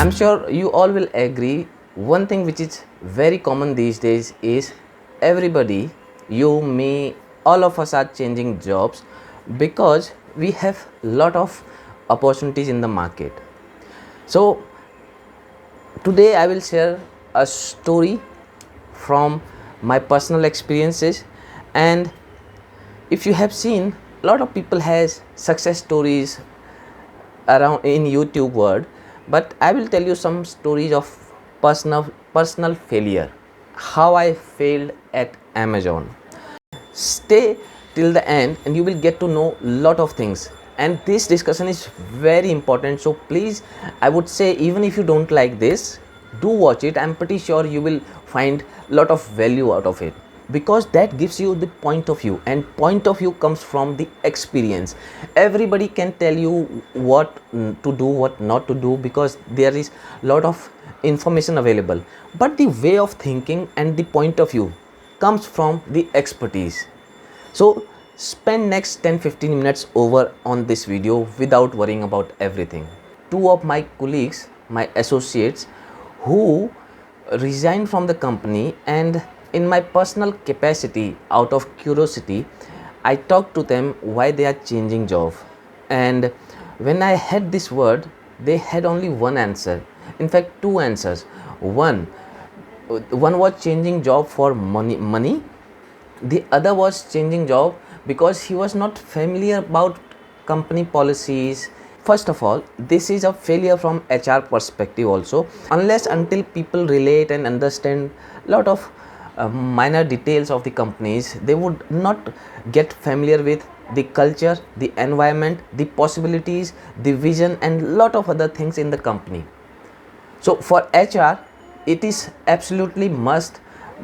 I'm sure you all will agree. One thing which is very common these days is everybody, you, me, all of us are changing jobs because we have lot of opportunities in the market. So today I will share a story from my personal experiences, and if you have seen, a lot of people has success stories around in YouTube world, but I will tell you some stories of personal failure, how I failed at Amazon. Stay till the end and you will get to know lot of things, and this discussion is very important. So please, I would say, even if you don't like this, do watch it. I'm pretty sure you will find lot of value out of it, because that gives you the point of view, and point of view comes from the experience. Everybody can tell you what to do, what not to do, because there is lot of information available, but the way of thinking and the point of view comes from the expertise. So spend next 10-15 minutes over on this video without worrying about everything. Two of my colleagues, my associates, who resigned from the company, and in my personal capacity, out of curiosity, I talked to them why they are changing job. And when I had this word, they had only one answer. In fact, two answers. One was changing job for money. The other was changing job because he was not familiar about company policies. First of all, this is a failure from HR perspective also. Unless until people relate and understand lot of minor details of the companies, they would not get familiar with the culture, the environment, the possibilities, the vision, and lot of other things in the company. So for HR, it is absolutely must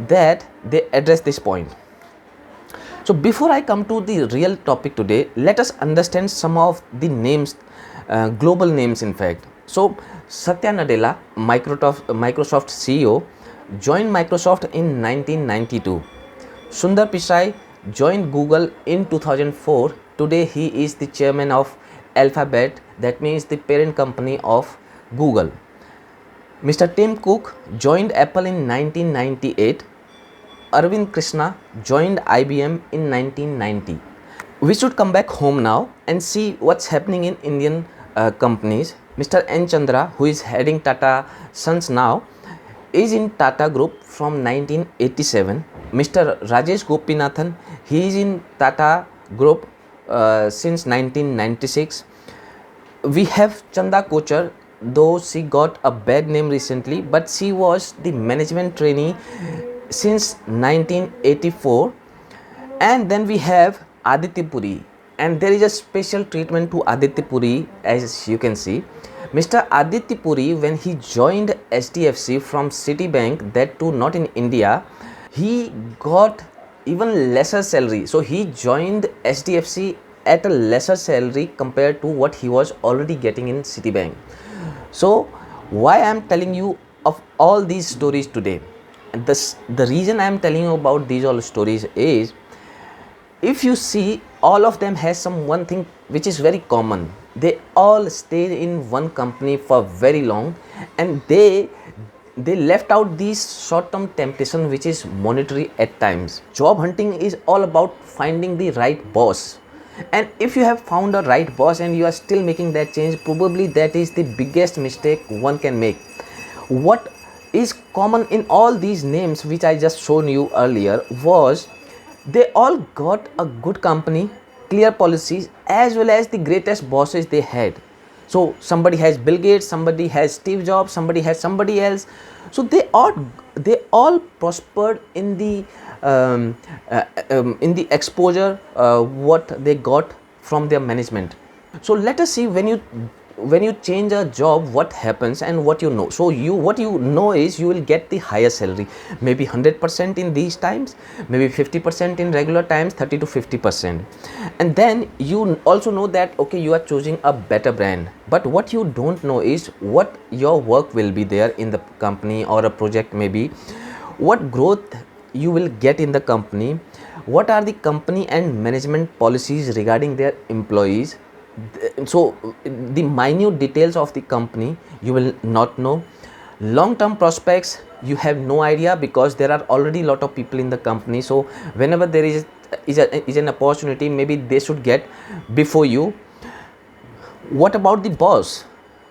that they address this point. So before I come to the real topic today, let us understand some of the names, global names in fact. So Satya Nadella, Microsoft CEO, joined Microsoft in 1992. Sundar Pichai joined Google in 2004. Today he is the chairman of Alphabet, that means the parent company of Google. Mr. Tim Cook joined Apple in 1998. Arvind Krishna joined IBM in 1990. We should come back home now and see what's happening in Indian companies. Mr. N. Chandra, who is heading Tata Sons now, is in Tata Group from 1987. Mr. Rajesh Gopinathan, he is in Tata Group since 1996. We have Chanda Kochar, though she got a bad name recently, but she was the management trainee since 1984. And then we have Aditya Puri, and there is a special treatment to Aditya Puri, as you can see. Mr. Aditya Puri, when he joined HDFC from Citibank, that too not in India, he got even lesser salary. So he joined HDFC at a lesser salary compared to what he was already getting in Citibank. So why I am telling you of all these stories today? The reason I am telling you about these all stories is, if you see, all of them has some one thing which is very common. They all stayed in one company for very long, and they left out these short-term temptation which is monetary at times. Job hunting is all about finding the right boss, and if you have found a right boss and you are still making that change, probably that is the biggest mistake one can make. What is common in all these names which I just shown you earlier was, they all got a good company, clear policies, as well as the greatest bosses they had. So somebody has Bill Gates, somebody has Steve Jobs, somebody has somebody else. So they all prospered in the exposure what they got from their management. So let us see, when you change a job, what happens and what you know. So what you know is you will get the higher salary, maybe 100% in these times, maybe 50% in regular times, 30 to 50%. And then you also know that okay, you are choosing a better brand, but what you don't know is what your work will be there in the company, or a project maybe, what growth you will get in the company, what are the company and management policies regarding their employees, So the minute details of the company you will not know. Long term prospects you have no idea, because there are already a lot of people in the company. So whenever there is an opportunity, maybe they should get before you. What about the boss?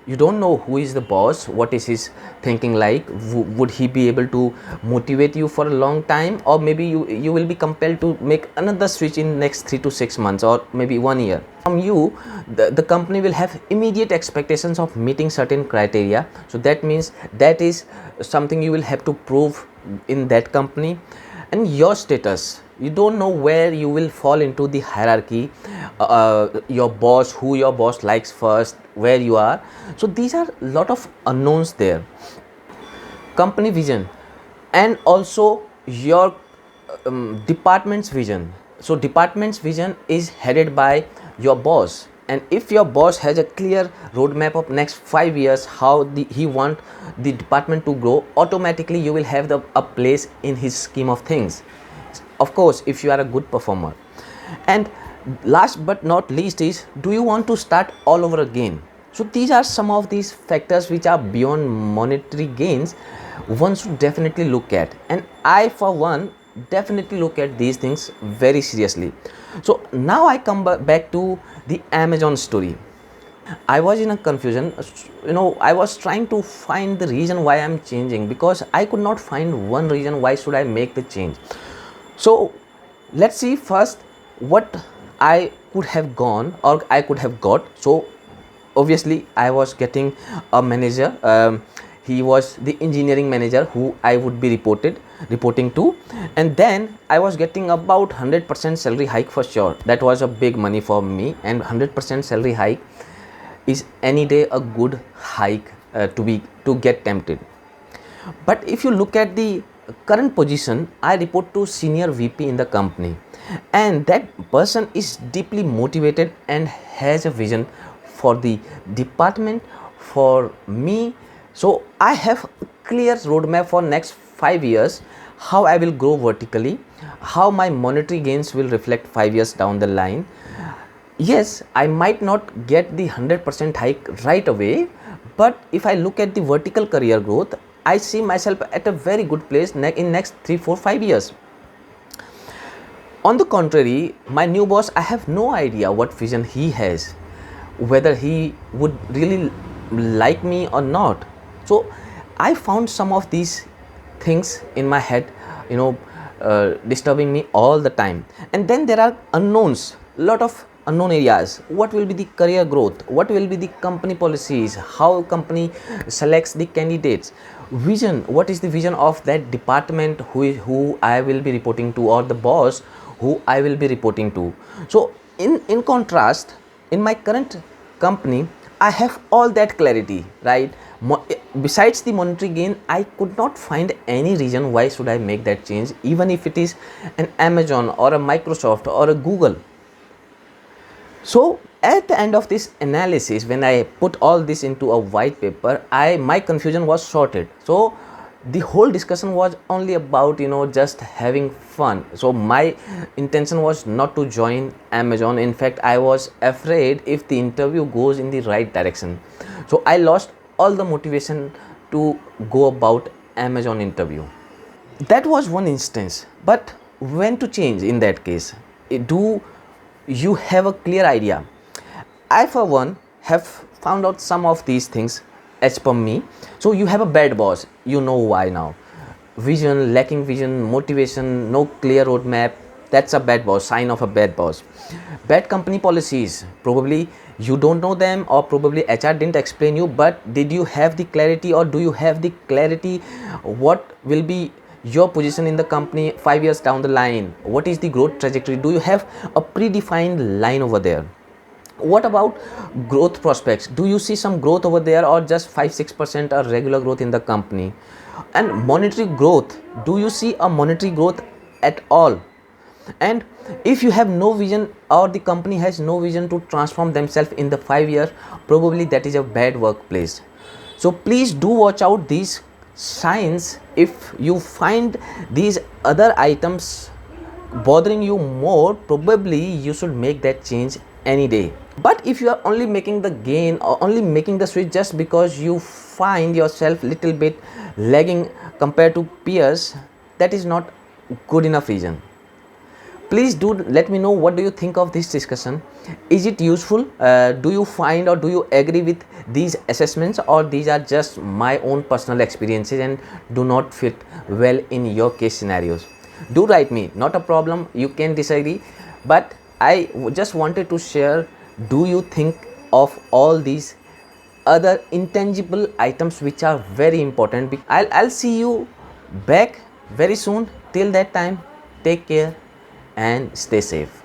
You don't know who is the boss, what is his thinking like. Would he be able to motivate you for a long time, or maybe you will be compelled to make another switch in next 3 to 6 months, or maybe 1 year. From you, the company will have immediate expectations of meeting certain criteria. So that means that is something you will have to prove in that company. And your status, you don't know where you will fall into the hierarchy, your boss, who your boss likes first, where you are. So these are a lot of unknowns there. Company vision, and also your department's vision. So department's vision is headed by your boss, and if your boss has a clear roadmap of next 5 years how he want the department to grow, automatically you will have a place in his scheme of things, of course, if you are a good performer. And last but not least is, do you want to start all over again? So these are some of these factors which are beyond monetary gains one should definitely look at, and I for one definitely look at these things very seriously. So now I come back to the Amazon story. I was in a confusion. I was trying to find the reason why I'm changing, because I could not find one reason why should I make the change. So let's see first what I could have gone or I could have got. So obviously I was getting a manager. He was the engineering manager who I would be reporting to, and then I was getting about 100% salary hike for sure. That was a big money for me, and 100% salary hike is any day a good hike to get tempted. But if you look at the current position, I report to senior VP in the company, and that person is deeply motivated and has a vision for the department, for me. So I have a clear roadmap for next 5 years, how I will grow vertically, how my monetary gains will reflect 5 years down the line. Yes, I might not get the 100% hike right away, but if I look at the vertical career growth, I see myself at a very good place in next 3, 4, 5 years. On the contrary, my new boss, I have no idea what vision he has, whether he would really like me or not. So I found some of these things in my head, disturbing me all the time. And then there are unknowns, lot of unknown areas. What will be the career growth? What will be the company policies? How company selects the candidates? Vision, what is the vision of that department who I will be reporting to, or the boss who I will be reporting to? So in contrast, in my current company, I have all that clarity, right? Besides the monetary gain, I could not find any reason why should I make that change, even if it is an Amazon or a Microsoft or a Google. So at the end of this analysis, when I put all this into a white paper, my confusion was sorted. So the whole discussion was only about just having fun. So my intention was not to join Amazon. In fact, I was afraid if the interview goes in the right direction. So I lost all the motivation to go about Amazon interview. That was one instance. But when to change in that case? Do you have a clear idea? I for one have found out some of these things as per me. So you have a bad boss, you know why now. Vision, lacking vision, motivation, no clear roadmap, that's a bad boss, sign of a bad boss. Bad company policies, probably you don't know them, or probably HR didn't explain you, but did you have the clarity, or do you have the clarity what will be your position in the company 5 years down the line? What is the growth trajectory? Do you have a predefined line over there? What about growth prospects? Do you see some growth over there, or just 5-6% are regular growth in the company? And monetary growth, do you see a monetary growth at all? And if you have no vision, or the company has no vision to transform themselves in the 5 years, probably that is a bad workplace. So please do watch out these signs. If you find these other items bothering you more, probably you should make that change any day. But if you are only making the gain or only making the switch just because you find yourself little bit lagging compared to peers, that is not good enough reason. Please do let me know what do you think of this discussion. Is it useful? Do you find or do you agree with these assessments, or these are just my own personal experiences and do not fit well in your case scenarios? Do write me, not a problem, you can disagree, but I just wanted to share. Do you think of all these other intangible items which are very important? I'll see you back very soon. Till that time, take care and stay safe.